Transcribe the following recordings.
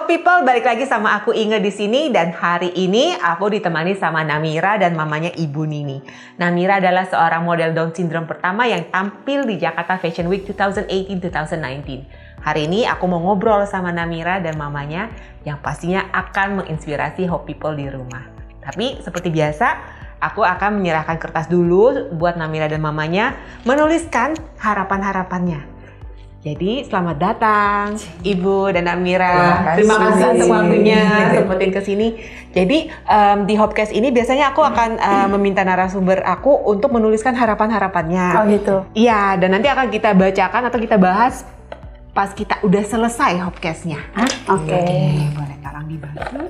People, balik lagi sama aku Inge di sini dan hari ini aku ditemani sama Namira dan mamanya Ibu Nini. Namira adalah seorang model Down syndrome pertama yang tampil di Jakarta Fashion Week 2018-2019. Hari ini aku mau ngobrol sama Namira dan mamanya yang pastinya akan menginspirasi Hope People di rumah. Tapi seperti biasa, aku akan menyerahkan kertas dulu buat Namira dan mamanya menuliskan harapan-harapannya. Jadi selamat datang Ibu dan Namira. Terima kasih untuk waktunya sempetin ke sini. Jadi di Hopcast ini biasanya aku akan meminta narasumber aku untuk menuliskan harapan-harapannya. Oh gitu. Iya, dan nanti akan kita bacakan atau kita bahas pas kita udah selesai Hopcast-nya. Oke. Boleh tolong dibantu.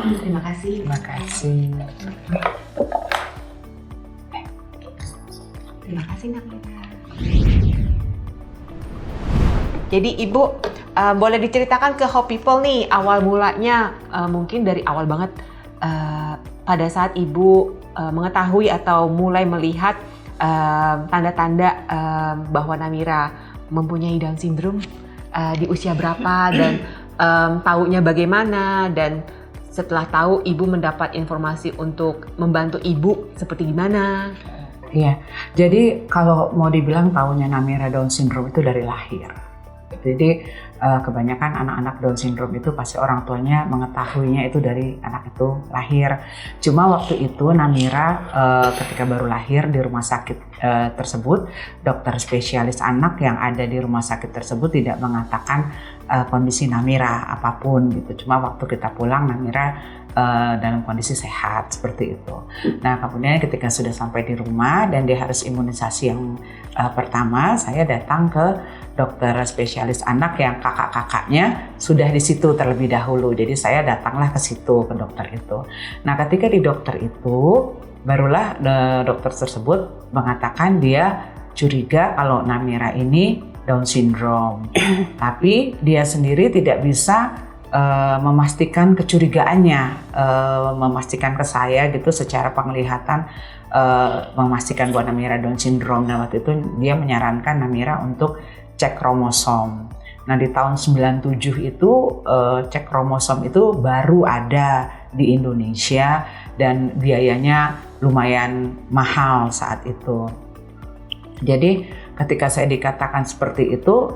Terima kasih. Terima kasih. Terima kasih Namira. Jadi Ibu boleh diceritakan ke Hope People nih awal mulanya mungkin dari awal banget pada saat Ibu mengetahui atau mulai melihat tanda-tanda bahwa Namira mempunyai Down syndrome di usia berapa dan taunya bagaimana, dan setelah tahu Ibu mendapat informasi untuk membantu Ibu seperti gimana? Iya, jadi kalau mau dibilang taunya Namira Down syndrome itu dari lahir. Jadi kebanyakan anak-anak Down syndrome itu pasti orang tuanya mengetahuinya itu dari anak itu lahir. Cuma waktu itu Namira ketika baru lahir di rumah sakit tersebut, dokter spesialis anak yang ada di rumah sakit tersebut tidak mengatakan kondisi Namira apapun gitu. Cuma waktu kita pulang Namira dalam kondisi sehat seperti itu. Nah kemudian ketika sudah sampai di rumah dan dia harus imunisasi yang pertama, saya datang ke dokter spesialis anak yang kakak-kakaknya sudah di situ terlebih dahulu. Jadi saya datanglah ke situ, ke dokter itu. Nah ketika di dokter itu barulah dokter tersebut mengatakan dia curiga kalau Namira ini Down syndrome. Tapi dia sendiri tidak bisa memastikan kecurigaannya, memastikan ke saya gitu secara penglihatan, memastikan bahwa Namira Down syndrome. Nah waktu itu dia menyarankan Namira untuk cek kromosom. Nah di tahun 97 itu cek kromosom itu baru ada di Indonesia dan biayanya lumayan mahal saat itu. Jadi ketika saya dikatakan seperti itu,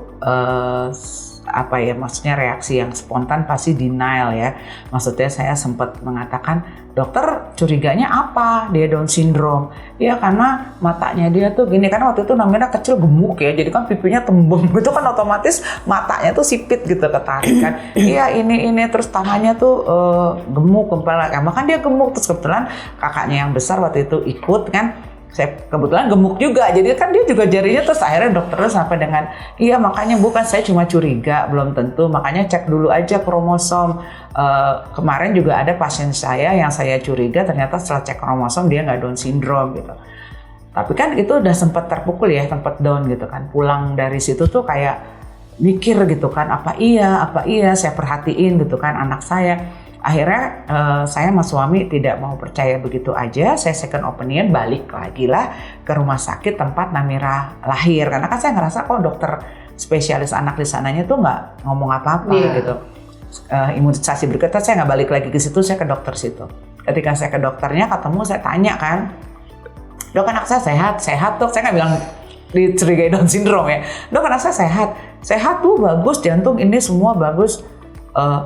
maksudnya reaksi yang spontan pasti denial ya. Maksudnya saya sempat mengatakan, dokter curiganya apa? Dia Down syndrome. Ya karena matanya dia tuh gini, karena waktu itu Namira kecil gemuk ya, jadi kan pipinya tembem gitu kan otomatis matanya tuh sipit gitu ketarik kan. Iya ini terus tangannya tuh gemuk, kepala. Kan dia gemuk, terus kebetulan kakaknya yang besar waktu itu ikut kan. Saya kebetulan gemuk juga, jadi kan dia juga jarinya, terus akhirnya dokternya sampai dengan iya makanya bukan saya cuma curiga, belum tentu, makanya cek dulu aja kromosom. Kemarin juga ada pasien saya yang saya curiga ternyata setelah cek kromosom dia nggak Down syndrome gitu. Tapi kan itu udah sempat terpukul ya, sempat down gitu kan. Pulang dari situ tuh kayak mikir gitu kan, apa iya saya perhatiin gitu kan anak saya. Akhirnya saya sama suami tidak mau percaya begitu aja, saya second opinion, balik lagi lah ke rumah sakit tempat Namira lahir. Karena kan saya ngerasa kok dokter spesialis anak di sananya tuh nggak ngomong apa-apa gitu. Imunisasi berikutnya saya nggak balik lagi ke situ, saya ke dokter situ. Ketika saya ke dokternya ketemu, saya tanya kan, dok anak saya sehat dok, saya nggak bilang dicurigai Down syndrome ya. Dok anak saya sehat tuh, bagus, jantung ini semua bagus.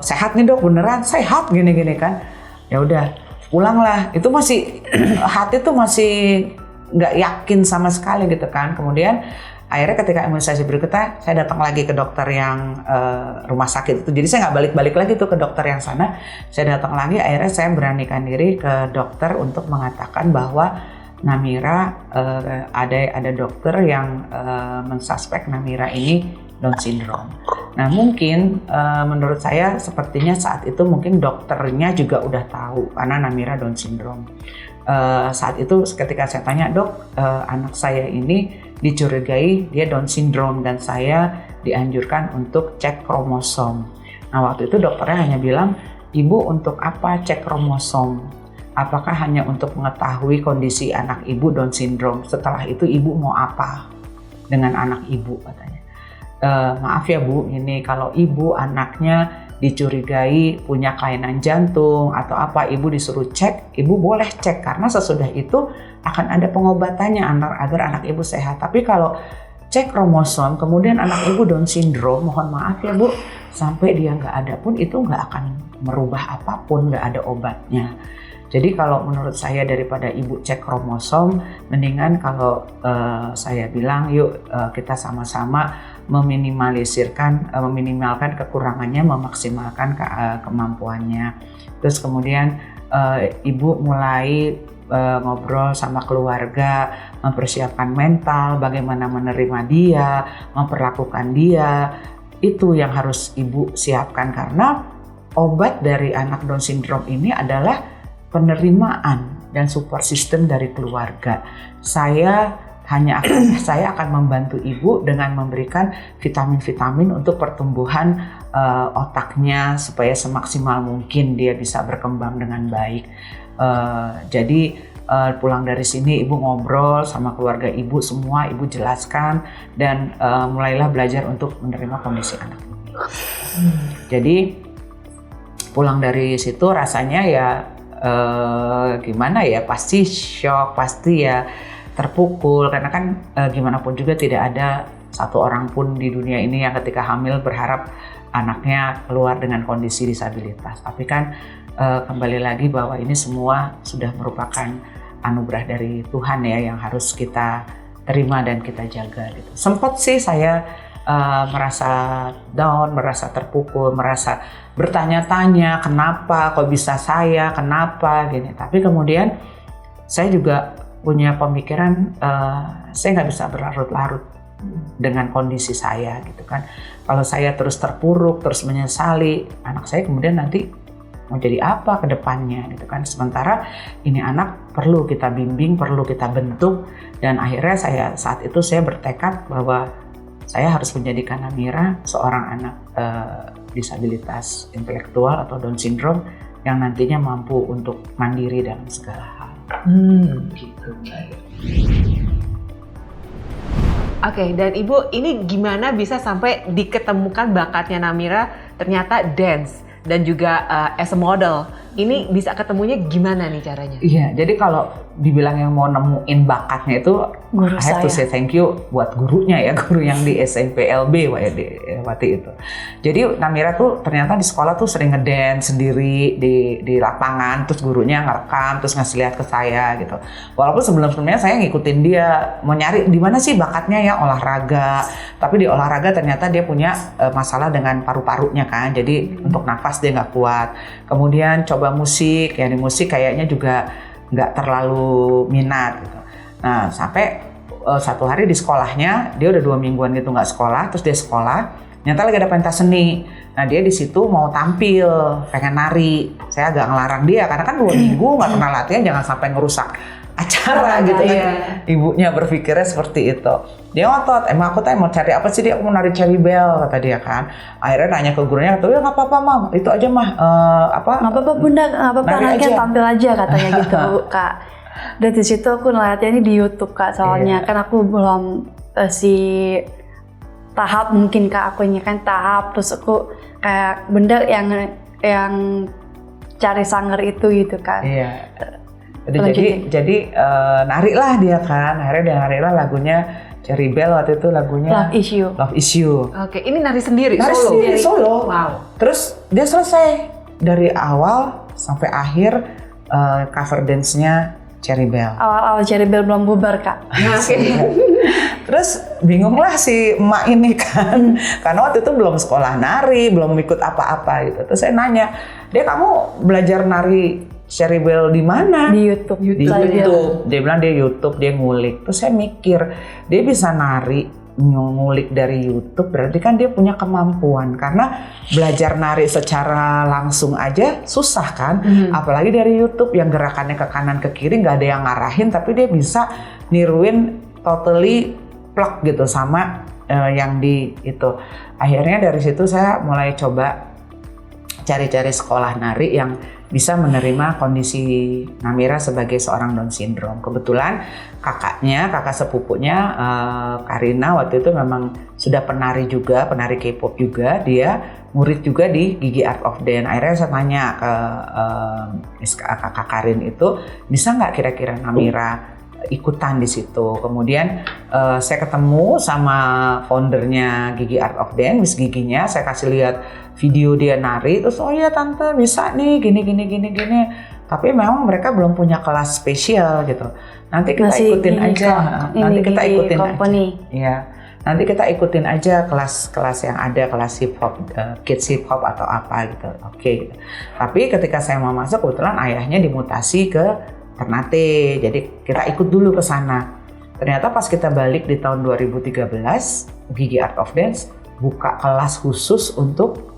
Sehat nih dok, beneran sehat gini kan. Ya udah pulanglah, itu masih hati tuh masih nggak yakin sama sekali gitu kan. Kemudian akhirnya ketika imunisasi berikutnya saya datang lagi ke dokter yang rumah sakit itu, jadi saya nggak balik lagi tuh ke dokter yang sana. Saya datang lagi, akhirnya saya beranikan diri ke dokter untuk mengatakan bahwa Namira ada dokter yang mensuspek Namira ini Down syndrome. Nah mungkin menurut saya sepertinya saat itu mungkin dokternya juga udah tahu karena Namira Down syndrome. Saat itu ketika saya tanya, dok anak saya ini dicurigai dia Down syndrome dan saya dianjurkan untuk cek kromosom. Nah waktu itu dokternya hanya bilang ibu untuk apa cek kromosom? Apakah hanya untuk mengetahui kondisi anak ibu Down syndrome? Setelah itu ibu mau apa dengan anak ibu katanya. Maaf ya Bu, ini kalau ibu anaknya dicurigai punya kelainan jantung atau apa, ibu disuruh cek, ibu boleh cek karena sesudah itu akan ada pengobatannya agar anak ibu sehat. Tapi kalau cek kromosom kemudian anak ibu Down syndrome, mohon maaf ya Bu, sampai dia nggak ada pun itu nggak akan merubah apapun, nggak ada obatnya. Jadi kalau menurut saya daripada ibu cek kromosom, mendingan kalau saya bilang yuk kita sama-sama meminimalkan kekurangannya, memaksimalkan kemampuannya. Terus kemudian ibu mulai ngobrol sama keluarga, mempersiapkan mental, bagaimana menerima dia, memperlakukan dia. Itu yang harus ibu siapkan karena obat dari anak Down syndrome ini adalah penerimaan dan support system dari keluarga. Saya akan membantu ibu dengan memberikan vitamin-vitamin untuk pertumbuhan otaknya supaya semaksimal mungkin dia bisa berkembang dengan baik. Jadi pulang dari sini ibu ngobrol sama keluarga ibu semua, ibu jelaskan dan mulailah belajar untuk menerima kondisi anak ini. Jadi pulang dari situ rasanya ya gimana ya, pasti shock, pasti ya terpukul karena kan gimana pun juga tidak ada satu orang pun di dunia ini yang ketika hamil berharap anaknya keluar dengan kondisi disabilitas. Tapi kan kembali lagi bahwa ini semua sudah merupakan anugerah dari Tuhan ya yang harus kita terima dan kita jaga gitu. Sempat sih saya merasa down, merasa terpukul, merasa bertanya-tanya kenapa kok bisa saya, kenapa gini. Tapi kemudian saya juga punya pemikiran saya nggak bisa berlarut-larut dengan kondisi saya gitu kan. Kalau saya terus terpuruk, terus menyesali, anak saya kemudian nanti mau jadi apa ke depannya gitu kan. Sementara ini anak perlu kita bimbing, perlu kita bentuk, dan akhirnya saat itu saya bertekad bahwa saya harus menjadikan Namira seorang anak disabilitas intelektual atau Down syndrome yang nantinya mampu untuk mandiri dalam segala hal. Gitu. Oke, dan Ibu ini gimana bisa sampai diketemukan bakatnya Namira ternyata dance dan juga as a model. Ini bisa ketemunya gimana nih caranya? Iya, jadi kalau dibilang yang mau nemuin bakatnya itu guru I have to say thank you buat gurunya ya, guru yang di SMP LB waktu itu. Jadi Namira tuh ternyata di sekolah tuh sering ngedance sendiri di lapangan, terus gurunya ngerekam, terus ngasih lihat ke saya gitu. Walaupun sebelumnya saya ngikutin dia, mau nyari di mana sih bakatnya ya olahraga. Tapi di olahraga ternyata dia punya masalah dengan paru-parunya kan, jadi untuk nafas dia nggak kuat. Kemudian coba musik, ya di musik kayaknya juga nggak terlalu minat gitu. Nah sampai satu hari di sekolahnya, dia udah 2 mingguan gitu nggak sekolah, terus dia sekolah, ternyata lagi ada pentas seni. Nah dia di situ mau tampil, pengen nari. Saya agak ngelarang dia karena kan 2 minggu nggak pernah latihan, jangan sampai ngerusak acara gitu kan. Ibunya berpikirnya seperti itu. Dia ngotot, emang aku mau cari apa sih dia? Aku mau nari Cherry Bell kata dia kan. Akhirnya nanya ke gurunya, ya nggak apa-apa Mam, itu aja mah nggak apa-apa Bunda, nggak apa-apa anaknya tampil aja katanya gitu Kak. Dan di situ aku ngeliatnya ini di YouTube Kak, soalnya kan aku belum tahap mungkin Kak, akunya kan tahap, terus aku kayak Bunda yang cari sanger itu gitu kan. Iya. Jadi nari lah dia kan, akhirnya dia nari lah lagunya Cherry Bell waktu itu lagunya Love Issue. Oke, ini nari sendiri, solo. Wow. Terus dia selesai dari awal sampai akhir cover dance-nya Cherry Bell. Awal-awal Cherry Bell belum bubar Kak. Terus bingung lah si emak ini kan, karena waktu itu belum sekolah nari, belum ikut apa-apa gitu. Terus saya nanya, dia kamu belajar nari Cherry Bell di mana? Di YouTube. Di YouTube. Dia bilang dia YouTube, dia ngulik. Terus saya mikir, dia bisa nari, ngulik dari YouTube, berarti kan dia punya kemampuan. Karena belajar nari secara langsung aja susah kan. Apalagi dari YouTube yang gerakannya ke kanan ke kiri nggak ada yang ngarahin, tapi dia bisa niruin totally plug gitu sama yang di itu. Akhirnya dari situ saya mulai coba cari-cari sekolah nari yang bisa menerima kondisi Namira sebagai seorang Down syndrome. Kebetulan kakak sepupunya Karina waktu itu memang sudah penari juga, penari K-pop juga. Dia murid juga di Gigi Art of Dance. Akhirnya saya tanya ke kakak Karin itu, bisa nggak kira-kira Namira ikutan di situ. Kemudian saya ketemu sama foundernya Gigi Art of Dance, Miss Giginya. Saya kasih lihat video dia nari, terus oh iya tante bisa nih gini. Tapi memang mereka belum punya kelas spesial gitu. Nanti kita ikutin aja. Nanti kita ikutin aja. Iya. Nanti kita ikutin aja kelas-kelas yang ada, kelas hip hop, kids hip hop atau apa gitu. Oke. Gitu. Tapi ketika saya mau masuk, kebetulan ayahnya dimutasi ke Ternate. Jadi kita ikut dulu ke sana. Ternyata pas kita balik di tahun 2013, Gigi Art of Dance buka kelas khusus untuk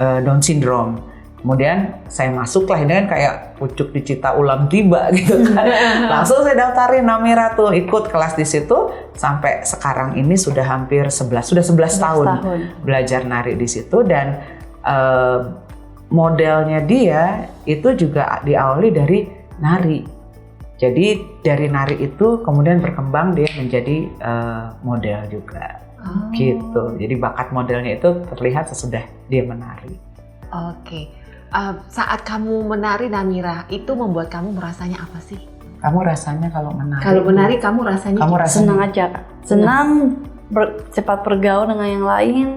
Down syndrome. Kemudian saya masuklah, ini kan kayak pucuk dicita ulang tiba gitu kan. Langsung saya daftarin Namira tuh, ikut kelas di situ sampai sekarang ini sudah hampir 11 tahun belajar nari di situ. Dan modelnya dia itu juga diawali dari nari. Jadi dari nari itu kemudian berkembang dia menjadi model juga. Gitu. Jadi bakat modelnya itu terlihat sesudah dia menari. Oke. Saat kamu menari Namira, itu membuat kamu merasanya apa sih? Kamu rasanya kalau menari? Kalau menari kamu rasanya senang aja, Kak. Senang, cepat bergaul dengan yang lain,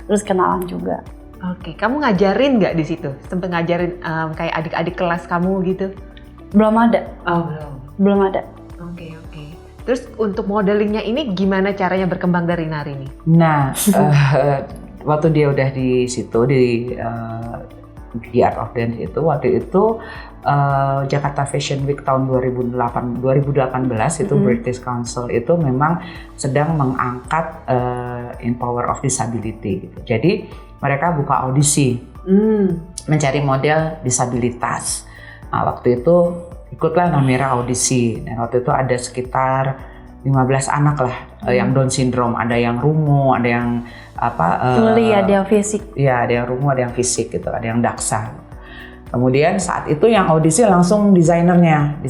terus kenalan juga. Oke. Kamu ngajarin nggak di situ? Sempet ngajarin kayak adik-adik kelas kamu gitu? Belum ada. Oh, belum ada. Oke. Terus untuk modelingnya ini gimana caranya berkembang dari nari nih? Nah, waktu dia udah di situ di Gigi Art of Dance itu, waktu itu Jakarta Fashion Week tahun 2018 itu British Council itu memang sedang mengangkat Empower of Disability gitu. Jadi mereka buka audisi mencari model disabilitas. Nah, waktu itu ikutlah Namira audisi. Dan waktu itu ada sekitar 15 anak lah yang Down syndrome, ada yang rungu, ada yang tuli, ada yang fisik. Iya, ada yang rungu, ada yang fisik gitu, ada yang daksa. Kemudian saat itu yang audisi langsung desainernya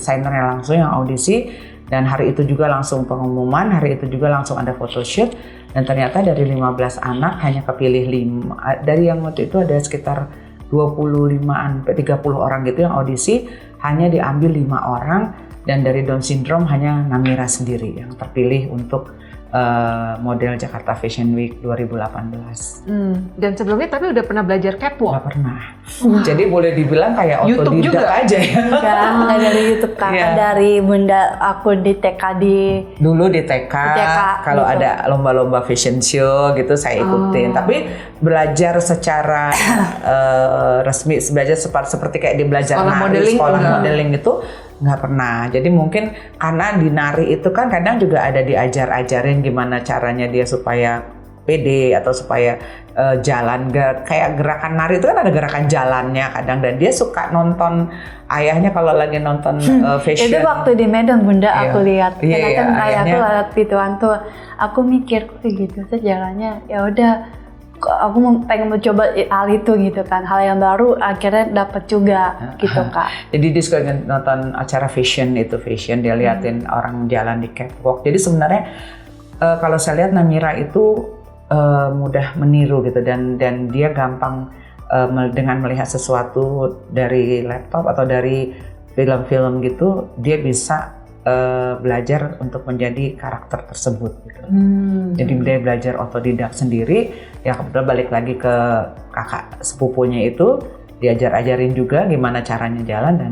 langsung yang audisi, dan hari itu juga langsung pengumuman, hari itu juga langsung ada photoshoot, dan ternyata dari 15 anak hanya kepilih 5. Dari yang waktu itu ada sekitar 25-an, 30 orang gitu yang audisi, hanya diambil 5 orang, dan dari Down syndrome hanya Namira sendiri yang terpilih untuk model Jakarta Fashion Week 2018. Dan sebelumnya tapi udah pernah belajar catwalk? Nggak pernah. Jadi boleh dibilang kayak otodidak aja ya. Nggak dari YouTube, Kak. Dari bunda aku di TK Dulu di TK kalau gitu. ada lomba-lomba fashion show gitu saya ikutin. Tapi belajar secara resmi, belajar seperti kayak dia belajar sekolah modeling itu nggak pernah. Jadi mungkin karena di nari itu kan kadang juga ada diajarin gimana caranya dia supaya pede atau supaya jalan, kayak gerakan nari itu kan ada gerakan jalannya kadang, dan dia suka nonton ayahnya kalau lagi nonton fashion. Itu waktu di Medan bunda aku lihat, karena kan ayahku lihat gituan tuh, aku mikir kok gitu sejalannya, ya udah aku pengen mencoba hal itu gitu kan, hal yang baru, akhirnya dapat juga gitu, Kak. Jadi dia suka nonton acara fashion, dia liatin orang jalan di catwalk. Jadi sebenarnya kalau saya lihat Namira itu mudah meniru gitu, dan dia gampang dengan melihat sesuatu dari laptop atau dari film-film gitu, dia bisa belajar untuk menjadi karakter tersebut gitu. Jadi dia belajar otodidak sendiri, ya kebetulan balik lagi ke kakak sepupunya itu, diajarin juga gimana caranya jalan, dan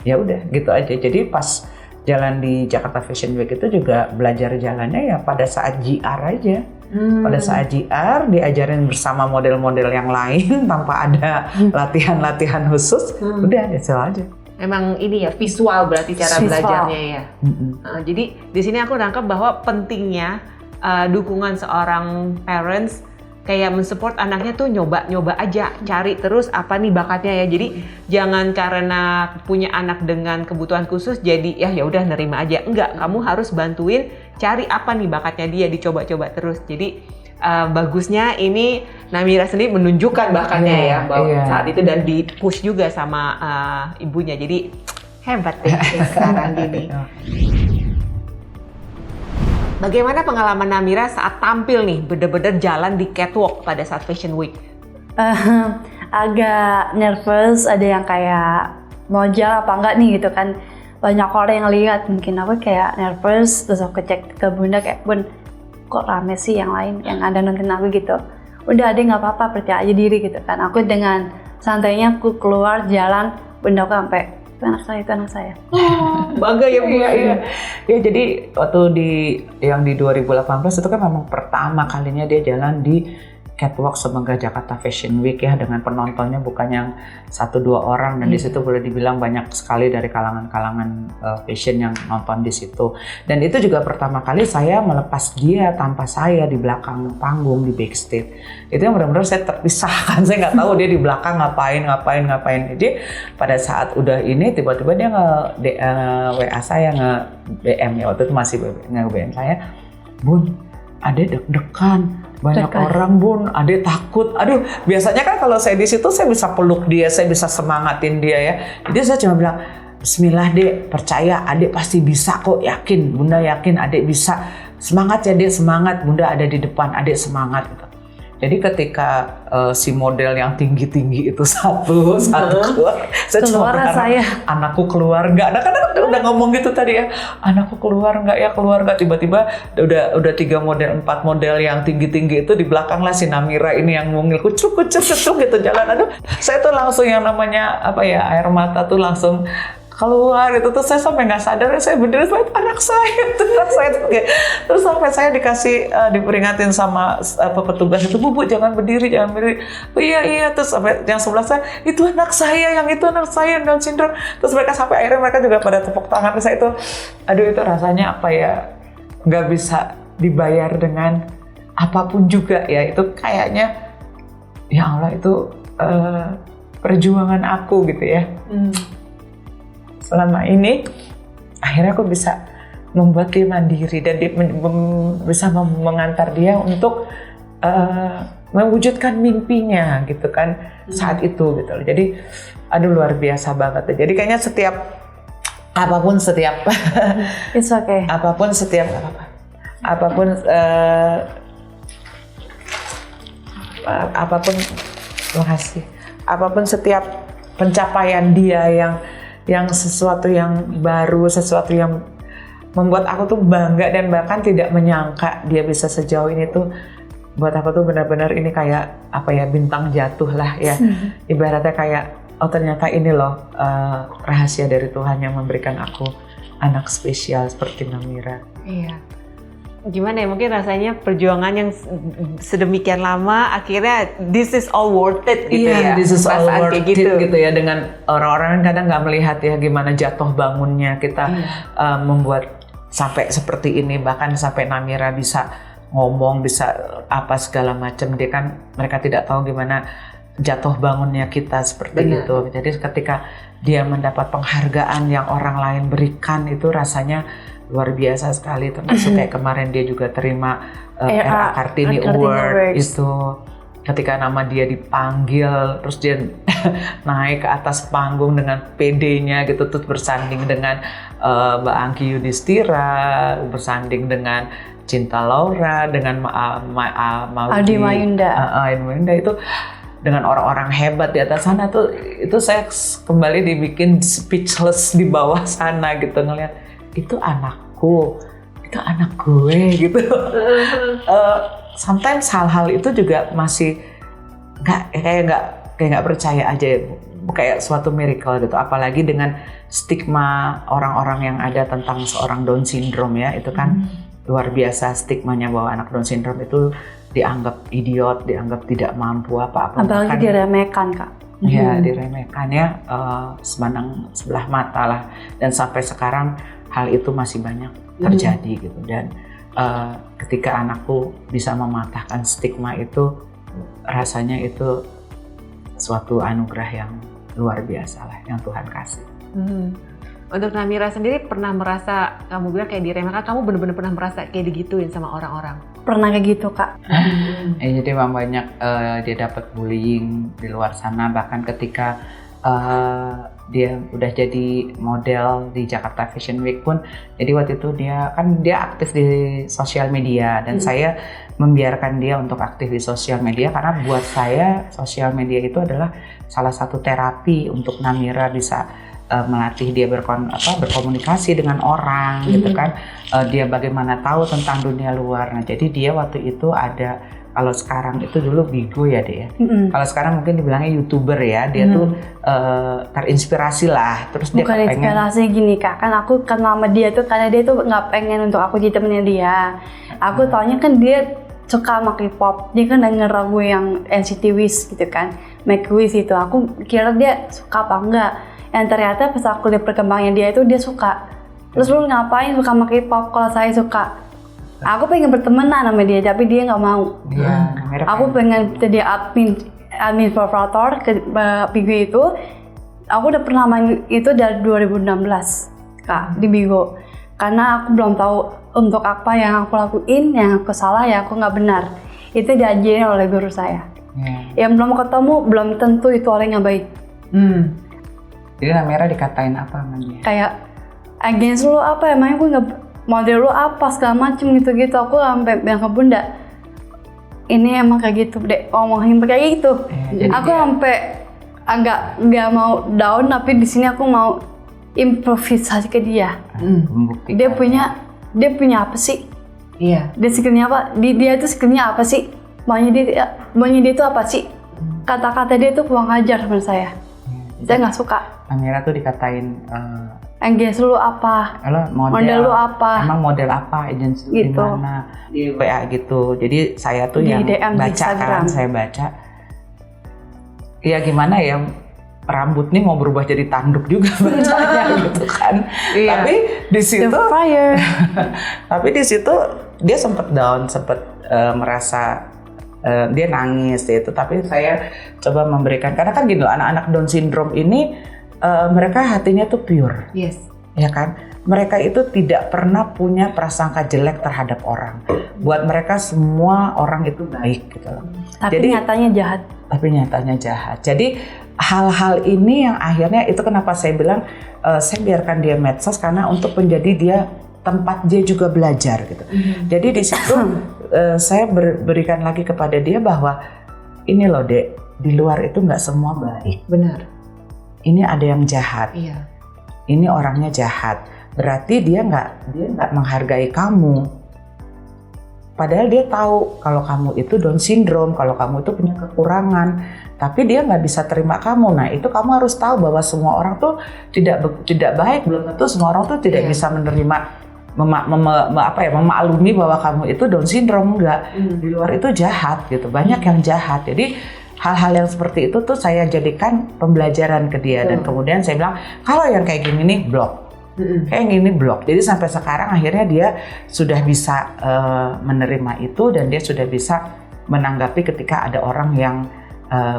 ya udah gitu aja. Jadi pas jalan di Jakarta Fashion Week itu juga belajar jalannya ya pada saat GR aja. Pada saat GR diajarin bersama model-model yang lain tanpa ada latihan-latihan khusus, udah itu aja. Emang ini ya visual berarti cara belajarnya ya. Jadi di sini aku nangkep bahwa pentingnya dukungan seorang parents kayak mensupport anaknya tuh nyoba aja, cari terus apa nih bakatnya ya. Jadi jangan karena punya anak dengan kebutuhan khusus jadi ya udah nerima aja. Enggak, kamu harus bantuin cari apa nih bakatnya dia, dicoba-coba terus. Jadi bagusnya ini Namira sendiri menunjukkan bahkannya ya bahwa saat itu dan di push juga sama ibunya. Jadi hebat deh sekarang gini. Bagaimana pengalaman Namira saat tampil nih, bener-bener jalan di catwalk pada saat Fashion Week? Agak nervous, ada yang kayak mau jalan apa enggak nih gitu kan. Banyak orang yang lihat, mungkin aku kayak nervous, terus aku cek ke Bunda kayak, Bun, kok rame sih yang lain yang ada nonton aku gitu. Udah Ade nggak apa-apa, percaya aja diri gitu kan. Aku dengan santainya aku keluar jalan, Bunda aku sampai itu anak saya. Bangga ya Bu. Iya. Ya jadi waktu yang di 2018 itu kan memang pertama kalinya dia jalan di catwalk Sumangga Jakarta Fashion Week ya, dengan penontonnya bukan yang 1-2 orang, dan di situ boleh dibilang banyak sekali dari kalangan-kalangan fashion yang nonton di situ. Dan itu juga pertama kali saya melepas dia tanpa saya di belakang panggung di backstage. Itu yang benar-benar saya terpisahkan, saya nggak tahu dia di belakang ngapain. Jadi pada saat udah ini tiba-tiba dia WA saya, nge-BM ya, waktu itu masih nge-BM saya, Bun, Ade deg-degan. Banyak orang Bun, Ade takut. Aduh, biasanya kan kalau saya di situ saya bisa peluk dia, saya bisa semangatin dia ya. Jadi saya cuma bilang, Bismillah Dek, percaya Ade pasti bisa kok, yakin. Bunda yakin Ade bisa. Semangat ya Dek, semangat. Bunda ada di depan, Ade semangat gitu. Jadi ketika si model yang tinggi-tinggi itu satu keluar, saya cuma berharap anakku keluar nggak. Nah kan udah ngomong gitu tadi ya, anakku keluar nggak, tiba-tiba udah 3 model, 4 model yang tinggi-tinggi itu di belakang lah si Namira ini yang mungil kucuk gitu jalan. Aduh, saya tuh langsung yang namanya air mata tuh langsung keluar itu, tuh saya sampai nggak sadar, saya berdiri itu anak saya tuh kayak, terus sampai saya diperingatin sama petugas itu, Bu jangan berdiri, oh iya, terus sampai yang sebelah saya, itu anak saya Down syndrome, terus mereka sampai akhirnya mereka juga pada tepuk tangan. Saya itu, aduh itu rasanya nggak bisa dibayar dengan apapun juga ya, itu kayaknya ya Allah itu perjuangan aku gitu ya. Selama ini akhirnya aku bisa membuat dia mandiri dan bisa mengantar dia untuk mewujudkan mimpinya gitu kan saat itu gitu. Jadi aduh luar biasa banget. Jadi kayaknya apapun setiap pencapaian dia yang sesuatu yang baru, sesuatu yang membuat aku tuh bangga dan bahkan tidak menyangka dia bisa sejauh ini tuh, buat aku tuh benar-benar ini kayak bintang jatuh lah ya. Ibaratnya kayak ternyata ini loh rahasia dari Tuhan yang memberikan aku anak spesial seperti Namira. Iya. Gimana ya, mungkin rasanya perjuangan yang sedemikian lama akhirnya this is all worth it gitu ya. This is all worth it gitu ya, dengan orang-orang kadang nggak melihat ya gimana jatuh bangunnya kita membuat sampai seperti ini, bahkan sampai Namira bisa ngomong, bisa apa segala macam, dia kan mereka tidak tahu gimana jatuh bangunnya kita seperti itu. Jadi ketika dia mendapat penghargaan yang orang lain berikan itu rasanya luar biasa sekali, termasuk kayak kemarin dia juga terima R.A. Kartini Award itu, ketika nama dia dipanggil terus dia naik ke atas panggung dengan PD-nya gitu, terus bersanding dengan Mbak Angki Yudhistira, bersanding dengan Cinta Laura, dengan Adi Mayunda itu, dengan orang-orang hebat di atas sana tuh, itu saya kembali dibikin speechless di bawah sana gitu, ngelihat itu anakku, itu anak gue gitu. Sometimes hal-hal itu juga masih nggak percaya aja, kayak suatu miracle gitu. Apalagi dengan stigma orang-orang yang ada tentang seorang Down syndrome ya, itu kan luar biasa stigmanya bahwa anak Down syndrome itu dianggap idiot, dianggap tidak mampu apa-apa. Apalagi diremehkan Kak. Ya diremehkannya semandang sebelah mata lah, dan sampai sekarang hal itu masih banyak terjadi gitu. Dan ketika anakku bisa mematahkan stigma itu, rasanya itu suatu anugerah yang luar biasa lah yang Tuhan kasih. Untuk Namira sendiri pernah merasa, kamu bilang kayak diremehkan, kamu benar-benar pernah merasa kayak digituin sama orang-orang? Pernah kayak gitu Kak. Jadi memang banyak dia dapat bullying di luar sana, bahkan ketika dia udah jadi model di Jakarta Fashion Week pun. Jadi waktu itu dia aktif di sosial media dan saya membiarkan dia untuk aktif di sosial media karena buat saya sosial media itu adalah salah satu terapi untuk Namira bisa melatih dia berkomunikasi dengan orang gitu kan. Dia bagaimana tahu tentang dunia luar. Nah, jadi dia waktu itu ada, kalau sekarang itu dulu Bigo ya dia. Kalau sekarang mungkin dibilangnya YouTuber ya. Dia tuh terinspirasi lah. Terus dia bukan inspirasi gini Kak, kan aku kenal sama dia tuh karena dia tuh nggak pengen untuk aku jadi temennya dia. Aku taunya kan dia suka sama K-pop, dia kan denger lagu yang NCT Wish gitu kan, Make Wish itu. Aku kira dia suka apa enggak. Yang ternyata pas aku lihat perkembangannya dia itu dia suka. Terus lu ngapain suka sama K-pop kalau saya suka? Aku pengen bertemanan sama dia, tapi dia nggak mau. Aku pengen jadi admin operator ke Bigo itu. Aku udah pernah main itu dari 2016 Kak di Bigo. Karena aku belum tahu untuk apa yang aku lakuin, yang aku salah, yang aku nggak benar. Itu diajarin oleh guru saya. Yang belum ketemu belum tentu itu orang yang baik. Jadi Namira dikatain apa namanya? Kayak agensi lu apa, emangnya gue nggak, model lu apa segala macem gitu-gitu. Aku sampai bilang ke bunda, ini emang kayak gitu deh, ngomongin kayak gitu. Aku sampai agak nggak mau down, tapi di sini aku mau improvisasi ke dia. Dia punya apa sih? Iya. Dia skillnya apa? Dia tuh skillnya apa sih? Maunya dia itu apa sih? Kata-kata dia tuh kurang ajar menurut saya. Saya nggak suka. Namira tuh dikatain agensi lu apa? Model lu apa? Emang model apa? Agensi lu gitu. di mana? Di WA gitu. Jadi saya tuh di yang DM baca kan, saya baca. Ya gimana ya, rambut nih mau berubah jadi tanduk juga bacanya gitu kan. Tapi di situ tapi di situ dia sempat down, sempat merasa dia nangis itu. Tapi saya coba memberikan, karena kan gini loh, anak-anak Down syndrome ini mereka hatinya tuh pure. Yes. Ya kan? Mereka itu tidak pernah punya prasangka jelek terhadap orang. Buat mereka semua orang itu baik gitu loh. Tapi nyatanya jahat. Jadi hal-hal ini yang akhirnya itu kenapa saya bilang saya biarkan dia medsos, karena untuk menjadi dia tempat dia juga belajar gitu. Jadi di situ saya berikan lagi kepada dia bahwa ini loh Dek, di luar itu nggak semua baik. Benar. Ini ada yang jahat. Iya. Ini orangnya jahat. Berarti dia nggak menghargai kamu. Padahal dia tahu kalau kamu itu Down syndrome, kalau kamu itu punya kekurangan, tapi dia nggak bisa terima kamu. Nah itu kamu harus tahu bahwa semua orang tuh tidak baik, belum tentu semua orang tuh tidak bisa menerima, memaklumi bahwa kamu itu Down syndrome. Enggak, di luar itu jahat gitu, banyak yang jahat. Jadi hal-hal yang seperti itu tuh saya jadikan pembelajaran ke dia. Dan kemudian saya bilang, kalau yang kayak gini nih blok. Kayak gini blok. Jadi sampai sekarang akhirnya dia sudah bisa menerima itu, dan dia sudah bisa menanggapi ketika ada orang yang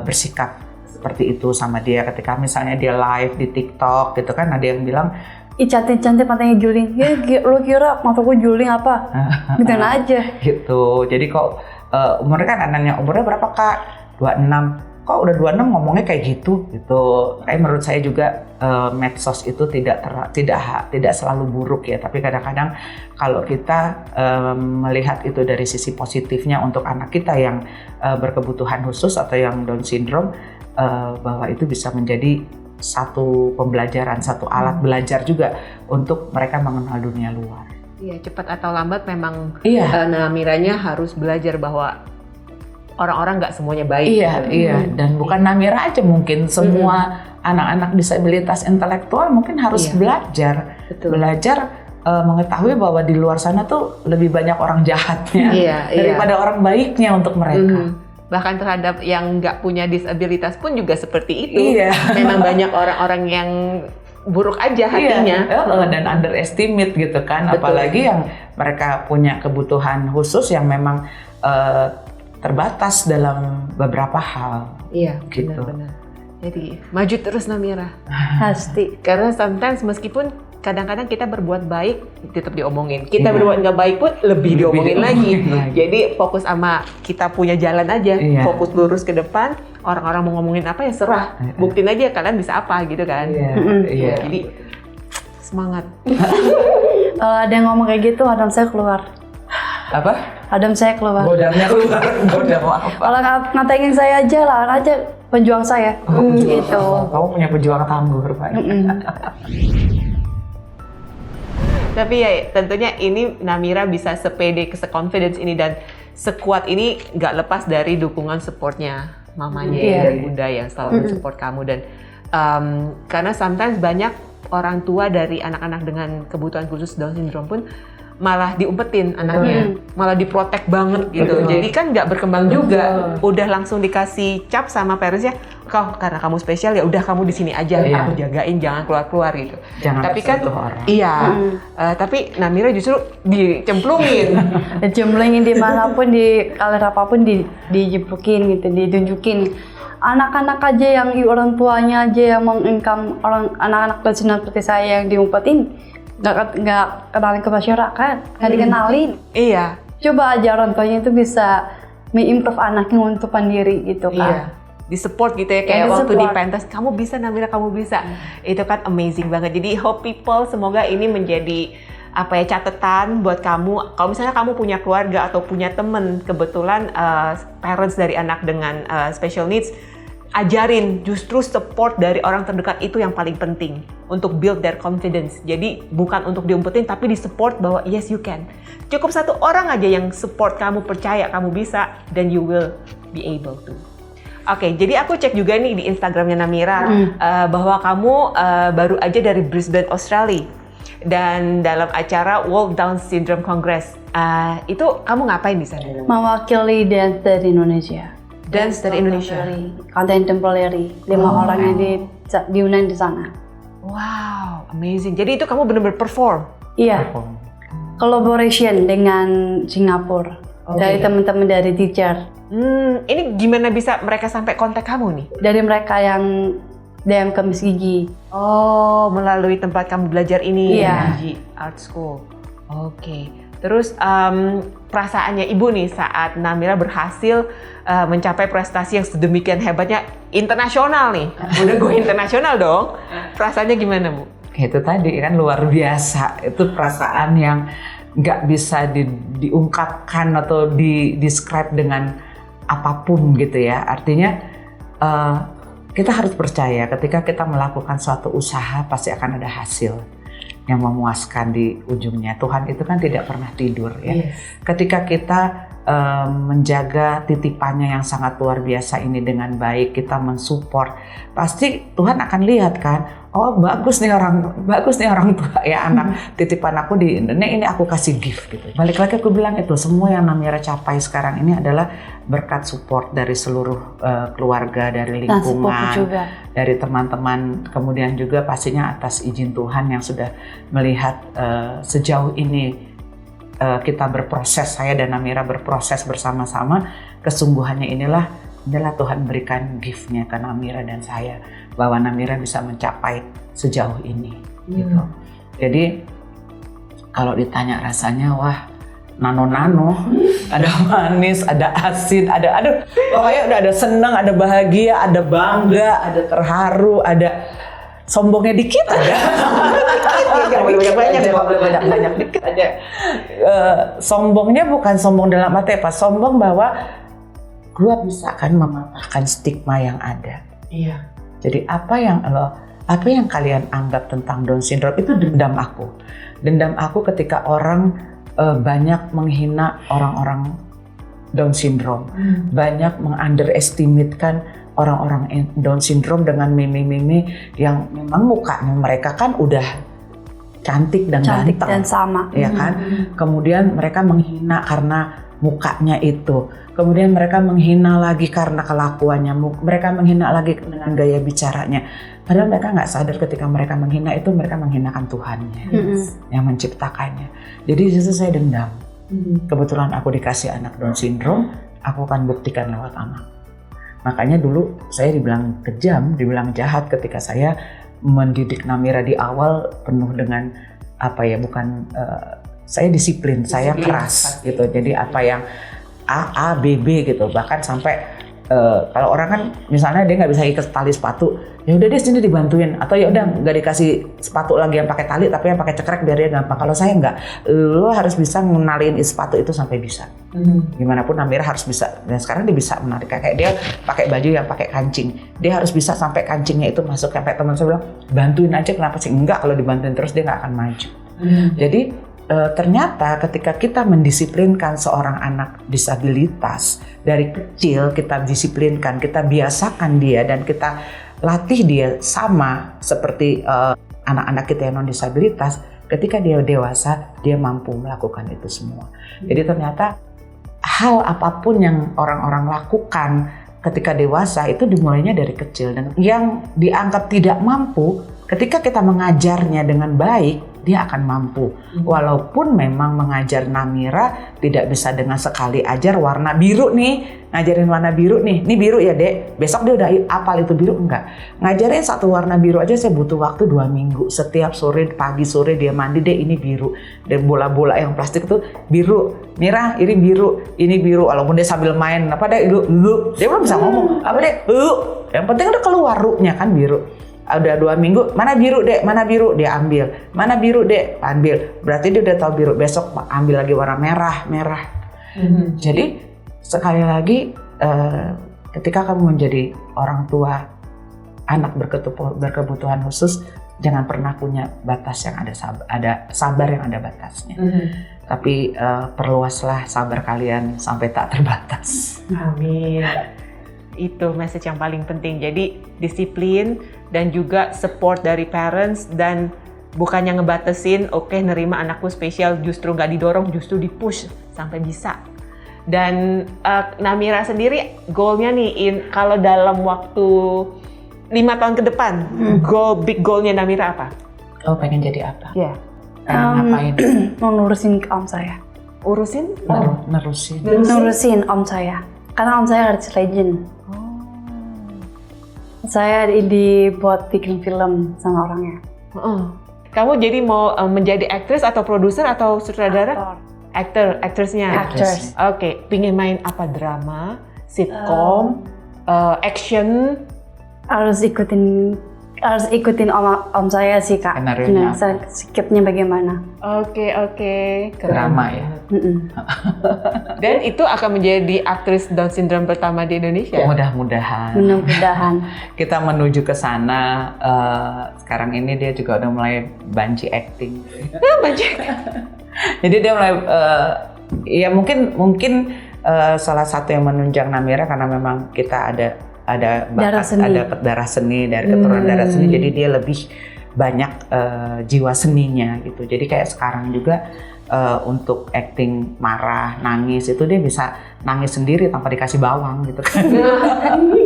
bersikap seperti itu sama dia. Ketika misalnya dia live di TikTok gitu kan, ada yang bilang, ih cantik-cantik matanya juling. Ya lu kira mataku juling apa? Gitu aja. Gitu. Jadi kok umurnya kan anaknya, umurnya berapa Kak? 26. Kok udah 26 ngomongnya kayak gitu gitu. Menurut saya juga medsos itu tidak selalu buruk ya, tapi kadang-kadang kalau kita melihat itu dari sisi positifnya untuk anak kita yang berkebutuhan khusus atau yang Down syndrome, bahwa itu bisa menjadi satu pembelajaran, satu alat belajar juga untuk mereka mengenal dunia luar. Iya, cepat atau lambat memang Namiranya harus belajar bahwa orang-orang nggak semuanya baik. Iya. Dan bukan Namira aja, mungkin semua anak-anak disabilitas intelektual mungkin harus belajar mengetahui bahwa di luar sana tuh lebih banyak orang jahatnya daripada orang baiknya untuk mereka. Bahkan terhadap yang nggak punya disabilitas pun juga seperti itu. Memang banyak orang-orang yang buruk aja hatinya. Dan underestimate gitu kan. Apalagi yang mereka punya kebutuhan khusus yang memang terbatas dalam beberapa hal. Iya, gitu. benar-benar. Jadi maju terus Namira. Pasti. Karena sometimes meskipun kadang-kadang kita berbuat baik tetap diomongin. Kita berbuat nggak baik pun lebih diomongin lagi. Jadi fokus sama kita punya jalan aja. Fokus lurus ke depan. Orang-orang mau ngomongin apa ya serah. Buktiin aja kalian bisa apa gitu kan. Jadi semangat. Kalau ada yang ngomong kayak gitu, Adam saya keluar. Apa? Adam saya keluar. Godamnya keluar. Godam apa? Kalau ngatain saya aja, lawan aja penjuang saya. Gitu. Kamu punya pejuang tangguh rupanya. Tapi ya tentunya ini Namira bisa sepede, se-confidence ini dan sekuat ini nggak lepas dari dukungan supportnya mamanya dan bunda yang selalu support kamu. Dan karena sometimes banyak orang tua dari anak-anak dengan kebutuhan khusus Down syndrome pun malah diumpetin anaknya, malah diprotek banget gitu. Jadi kan nggak berkembang juga. Udah langsung dikasih cap sama parentsnya, kau karena kamu spesial ya udah kamu di sini aja, aku jagain, jangan keluar-keluar gitu. Jangan tapi kan orang. tapi Namira justru dicemplungin. Dicemplungin dimanapun, di kalir apapun dijeplukin gitu, ditunjukin. Anak-anak aja yang orang tuanya aja yang mengincome anak-anak Down syndrome seperti saya yang diumpetin, nggak kenalin ke masyarakat, nggak dikenalin. Iya. Coba aja orang tuanya itu bisa me-improve anaknya untuk mandiri gitu kan. Di-support gitu ya, kayak waktu di pentas, kamu bisa Namira, kamu bisa. Itu kan amazing banget. Jadi hope people, semoga ini menjadi catatan buat kamu. Kalau misalnya kamu punya keluarga atau punya temen, kebetulan parents dari anak dengan special needs, ajarin justru support dari orang terdekat itu yang paling penting untuk build their confidence. Jadi bukan untuk diumpetin tapi di-support bahwa yes you can. Cukup satu orang aja yang support kamu, percaya kamu bisa, then you will be able to. Oke, jadi aku cek juga nih di Instagramnya Namira bahwa kamu baru aja dari Brisbane, Australia. Dan dalam acara World Down Syndrome Congress, itu kamu ngapain di sana? Mewakili dance dari Indonesia. Dance dari Indonesia. Contemporary. 5 orang yang diundang di sana. Wow, amazing. Jadi itu kamu benar-benar perform? Iya. Collaboration dengan Singapura. Dari teman-teman dari teacher. Ini gimana bisa mereka sampai kontak kamu nih? Dari mereka yang DM ke Miss Gigi. Oh, melalui tempat kamu belajar ini, Gigi Art School. Oke. Terus perasaannya Ibu nih saat Namira berhasil mencapai prestasi yang sedemikian hebatnya, internasional nih. Udah go internasional dong. Perasaannya gimana, Bu? Itu tadi kan luar biasa. Itu perasaan yang nggak bisa diungkapkan atau di-describe dengan apapun gitu ya. Artinya kita harus percaya ketika kita melakukan suatu usaha pasti akan ada hasil yang memuaskan di ujungnya. Tuhan itu kan tidak pernah tidur ya. Ketika kita menjaga titipannya yang sangat luar biasa ini dengan baik, kita mensupport, pasti Tuhan akan lihat kan, oh bagus nih orang tua ya, anak titipan aku ini aku kasih gift gitu. Balik lagi aku bilang itu semua yang Namira capai sekarang ini adalah berkat support dari seluruh keluarga, dari lingkungan, dari teman-teman, kemudian juga pastinya atas izin Tuhan yang sudah melihat sejauh ini kita berproses, saya dan Namira berproses bersama-sama. Kesungguhannya inilah Tuhan berikan gift-nya ke Namira dan saya, bahwa Namira bisa mencapai sejauh ini gitu. Jadi kalau ditanya rasanya, wah nano-nano, ada manis, ada asin, pokoknya udah ada senang, ada bahagia, ada bangga, ada terharu, ada sombongnya dikit ada. banyak dikit aja. Sombongnya bukan sombong dalam arti apa? Sombong bahwa gue bisa kan mematahkan stigma yang ada. Iya. Jadi apa yang kalian anggap tentang Down syndrome itu dendam aku. Dendam aku ketika orang banyak menghina orang-orang Down syndrome, banyak meng-underestimate-kan orang-orang Down syndrome dengan meme-meme yang memang mukanya mereka kan udah cantik dan ganteng dan sama, ya kan. Kemudian mereka menghina karena mukanya itu, kemudian mereka menghina lagi karena kelakuannya, mereka menghina lagi dengan gaya bicaranya. Padahal mereka nggak sadar ketika mereka menghina itu mereka menghinakan Tuhannya yang menciptakannya. Jadi di situ saya dendam. Kebetulan aku dikasih anak Down syndrome, aku akan buktikan lewat anak. Makanya dulu saya dibilang kejam, dibilang jahat ketika saya mendidik Namira di awal penuh dengan saya disiplin, saya keras pasti. gitu. Jadi apa yang A, B, B gitu. Bahkan sampai kalau orang kan misalnya dia nggak bisa ikat tali sepatu, ya udah deh sini dibantuin, atau ya udah nggak dikasih sepatu lagi yang pakai tali tapi yang pakai cekrek biar dia gampang. Kalau saya nggak, lo harus bisa mengenalin sepatu itu sampai bisa. Gimana pun Namira harus bisa. Dan sekarang dia bisa menarik, kayak dia pakai baju yang pakai kancing, dia harus bisa sampai kancingnya itu masuk. Sampai teman saya bilang bantuin aja, kenapa sih? Enggak, kalau dibantuin terus dia nggak akan maju. Jadi ternyata ketika kita mendisiplinkan seorang anak disabilitas dari kecil, kita disiplinkan, kita biasakan dia dan kita latih dia sama seperti anak-anak kita yang non disabilitas, ketika dia dewasa dia mampu melakukan itu semua. Jadi ternyata hal apapun yang orang-orang lakukan ketika dewasa itu dimulainya dari kecil, dan yang dianggap tidak mampu ketika kita mengajarnya dengan baik dia akan mampu. Walaupun memang mengajar Namira tidak bisa dengan sekali ajar warna biru nih, ngajarin warna biru nih, ini biru ya dek, besok dia udah apal itu biru, enggak. Ngajarin satu warna biru aja saya butuh waktu 2 minggu. Setiap sore, pagi sore dia mandi, deh ini biru. Dan bola-bola yang plastik itu biru. Mira, ini biru. Walaupun dia sambil main, apa deh, lu. Dia belum bisa ngomong, apa deh, lu. Yang penting udah keluar runya kan biru. Udah 2 minggu, mana biru dek, mana biru, dia ambil. Mana biru dek, ambil. Berarti dia udah tahu biru, besok ambil lagi warna merah. Jadi sekali lagi ketika kamu menjadi orang tua anak berkebutuhan khusus, jangan pernah punya batas yang ada sabar yang ada batasnya. Tapi perluaslah sabar kalian sampai tak terbatas. Amin. Itu message yang paling penting. Jadi disiplin dan juga support dari parents, dan bukannya ngebatasin, oke nerima anakku spesial, justru nggak didorong, justru dipush sampai bisa. Dan Namira sendiri goalnya nih, kalau dalam waktu 5 tahun ke depan, big goalnya Namira apa? Oh, pengen jadi apa? Ya. Ngapain? Mau nurusin om saya. Urusin? Nurusin om saya. Karena om saya artis legend. Saya dibuat bikin film sama orangnya. Kamu jadi mau menjadi aktris atau produser atau sutradara? Actors-nya. Actors. Oke, pingin main apa? Drama, sitcom, action? Harus ikutin om saya sih kak. Skenario-nya apa? Skripnya bagaimana? Oke. Keren. Drama ya. Dan itu akan menjadi aktris Down syndrome pertama di Indonesia. Mudah-mudahan. Kita menuju ke sana. Sekarang ini dia juga udah mulai banci acting. Jadi dia mulai ya mungkin salah satu yang menunjang Namira karena memang kita ada darah seni dari keturunan darah seni, jadi dia lebih banyak jiwa seninya gitu. Jadi kayak sekarang juga untuk acting marah, nangis itu dia bisa nangis sendiri tanpa dikasih bawang gitu kan.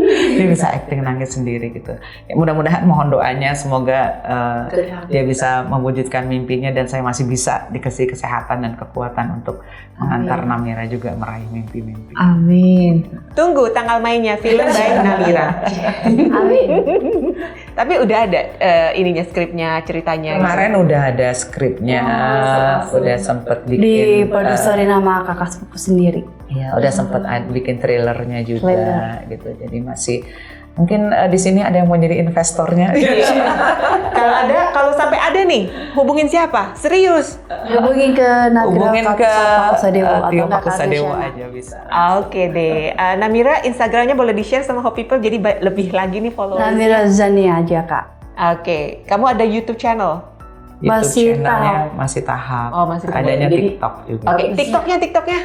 Dia bisa acting nangis sendiri gitu. Ya, mudah-mudahan mohon doanya semoga dia bisa mewujudkan mimpinya dan saya masih bisa dikasih kesehatan dan kekuatan untuk mengantar Namira juga meraih mimpi-mimpi. Amin. Tunggu tanggal mainnya film by Namira. Amin. Tapi udah ada ininya, skripnya, ceritanya. Kemarin udah ada skripnya, udah sempet bikin. Diproduserin sama kakak sepupu sendiri. Iya, udah sempet bikin trailernya juga gitu. Jadi masih mungkin di sini ada yang mau jadi investornya. Kalau sampai ada nih, hubungin siapa? Serius? Hubungin ke Hubungin ke Tio Pak Pakusadewo aja bisa. Oke deh. Namira, Instagramnya boleh di-share sama Hope People jadi lebih lagi nih followers. Namira Zania aja kak. Oke. Kamu ada YouTube channel? YouTube channelnya masih tahap. Oh, masih tahap. Adanya Jadi, TikTok juga. Oke, TikToknya?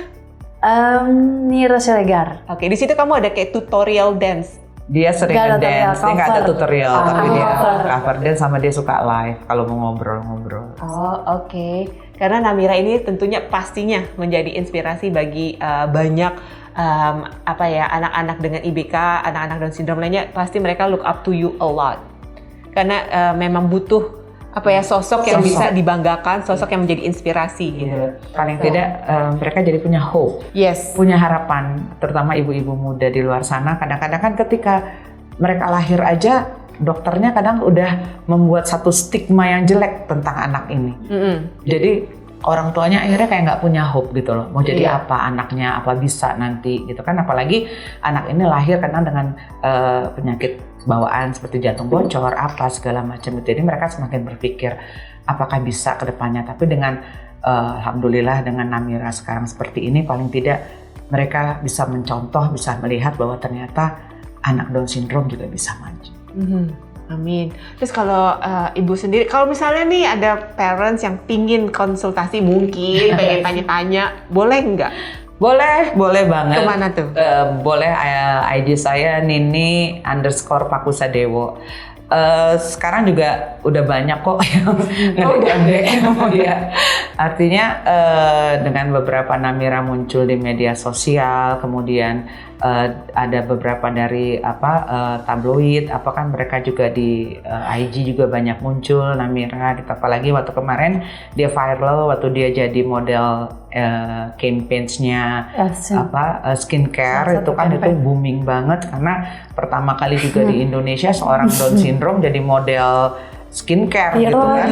Nira Siregar. Oke, di situ kamu ada kayak tutorial dance. Dia sering Nggak ada dance, dia nggak ada cover. tutorial, tapi dia Cover. cover dance sama dia suka live kalau mau ngobrol-ngobrol. Oh, oke. Karena Namira ini tentunya pastinya menjadi inspirasi bagi banyak anak-anak dengan IBK, anak-anak Down syndrome lainnya, pasti mereka look up to you a lot. Karena memang butuh apa ya, sosok yang Sosok. bisa dibanggakan, sosok yang menjadi inspirasi gitu. Paling tidak mereka jadi punya hope, Yes. punya harapan, terutama ibu-ibu muda di luar sana. Kadang-kadang kan ketika mereka lahir aja, dokternya kadang udah membuat satu stigma yang jelek tentang anak ini. Jadi orang tuanya akhirnya kayak nggak punya hope gitu loh, mau jadi Iya. apa anaknya, apa bisa nanti gitu kan. Apalagi anak ini lahir karena dengan penyakit bawaan seperti jantung bocor, apa segala macam itu. Jadi mereka semakin berpikir apakah bisa ke depannya. Tapi dengan alhamdulillah dengan Namira sekarang seperti ini, paling tidak mereka bisa mencontoh, bisa melihat bahwa ternyata anak Down syndrome juga bisa maju. Amin. Terus kalau ibu sendiri, kalau misalnya nih ada parents yang pingin konsultasi mungkin, pengen tanya-tanya, boleh nggak? Boleh banget. Kemana tuh? Boleh IG saya Nini_Pakusadewo. Sekarang juga udah banyak kok yang DM. Ya. Artinya dengan beberapa Namira muncul di media sosial, kemudian ada beberapa dari tabloid, kan mereka juga di IG juga banyak muncul Namira. Apalagi waktu kemarin dia viral waktu dia jadi model campaigns-nya skincare itu kan itu booming banget karena pertama kali juga di Indonesia seorang Down syndrome jadi model skincare gitu kan.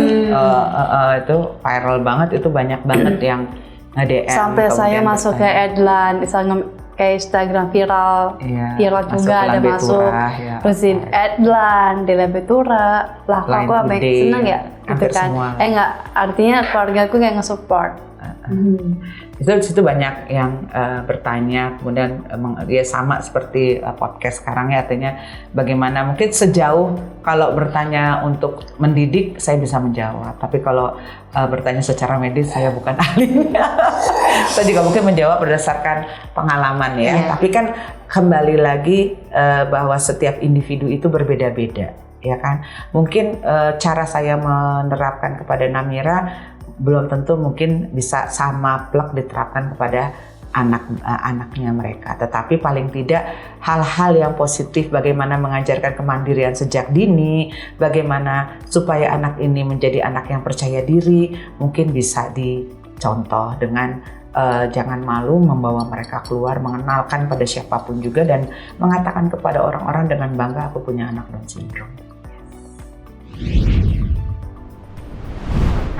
Itu viral banget, itu banyak banget yang nge-DM. Sampai saya masuk ke headline, misalnya kayak Instagram viral juga ada masuk. Terus di headline, di Lebetura, lah aku apa seneng ya gitu kan. Enggak, artinya keluarga aku kayak nge-support. Itu di situ banyak yang bertanya, kemudian ya sama seperti podcast sekarang ya, artinya bagaimana mungkin sejauh kalau bertanya untuk mendidik saya bisa menjawab, tapi kalau bertanya secara medis saya bukan ahlinya. Saya juga mungkin menjawab berdasarkan pengalaman ya, tapi kan kembali lagi bahwa setiap individu itu berbeda-beda ya kan. Mungkin cara saya menerapkan kepada Namira belum tentu mungkin bisa sama plek diterapkan kepada anak-anaknya mereka. Tetapi paling tidak hal-hal yang positif, bagaimana mengajarkan kemandirian sejak dini, bagaimana supaya anak ini menjadi anak yang percaya diri, mungkin bisa dicontoh dengan jangan malu membawa mereka keluar, mengenalkan pada siapapun juga, dan mengatakan kepada orang-orang dengan bangga, aku punya anak Down syndrome.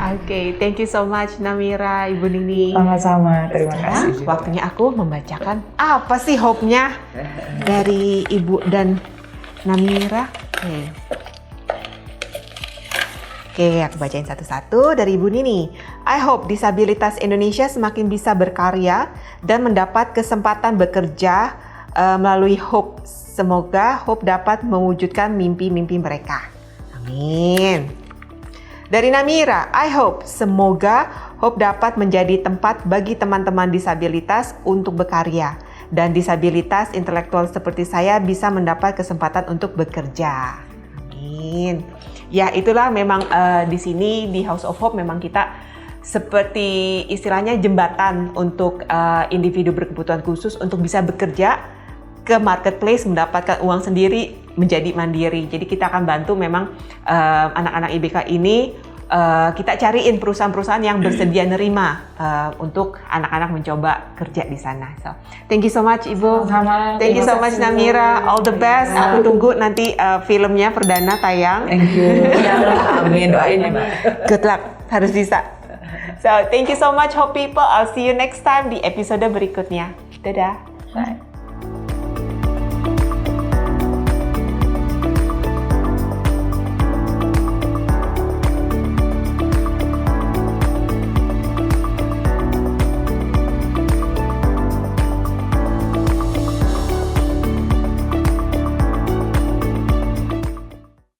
Oke, thank you so much Namira, Ibu Nini. Sama-sama, terima kasih. Sekarang waktunya aku membacakan apa sih hope-nya dari Ibu dan Namira. Oke, aku bacain satu-satu dari Ibu Nini. I hope disabilitas Indonesia semakin bisa berkarya dan mendapat kesempatan bekerja melalui Hope. Semoga Hope dapat mewujudkan mimpi-mimpi mereka. Amin. Dari Namira, I hope semoga Hope dapat menjadi tempat bagi teman-teman disabilitas untuk berkarya dan disabilitas intelektual seperti saya bisa mendapat kesempatan untuk bekerja. Amin. Ya, itulah memang di sini di House of Hope memang kita seperti istilahnya jembatan untuk individu berkebutuhan khusus untuk bisa bekerja ke marketplace, mendapatkan uang sendiri, menjadi mandiri. Jadi kita akan bantu memang anak-anak IBK ini, kita cariin perusahaan-perusahaan yang bersedia nerima untuk anak-anak mencoba kerja di sana. So, thank you so much Ibu. Sama-sama. Thank you so much Namira. All the best. Aku tunggu nanti filmnya perdana tayang. Thank you. Amin, doain ya Mbak. Good luck. Harus bisa. So, thank you so much Hope people. I'll see you next time di episode berikutnya. Dadah. Bye.